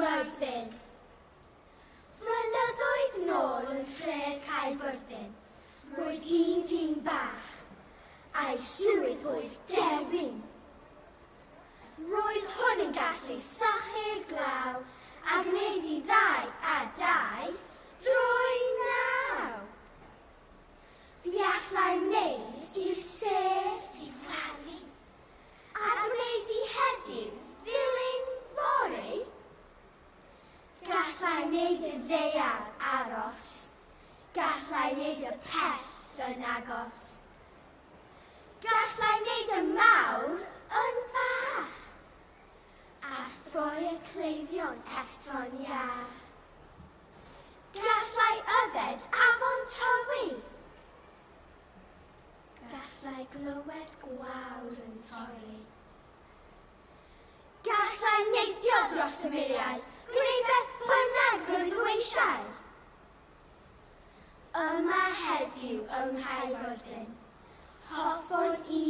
myrddin. Flynyddoedd nôl yn tref Caerfyrddin, roedd un dyn bach, a'i swydd oedd dewin. Roedd hwn yn gallu sychu'r glaw a gwneud I 2 a 2 drwy 9. Fi allai wneud i'r sedd ddiflaru a gwneud I heddiw ddilyn fory. Gallai wneud y ddeiar aros, gallai wneud y pell yn agos. Gallai wneud y mawr yn fach, a throi y cleifion eto'n iach. Gallai yfed afon tywi, gallai glywed gwawr yn torri. Gallai neidio dros y muriau, gwneud beth bynnag roedd weisiau. Yma heddiw yng Nghaerfyrddin, hoffwn I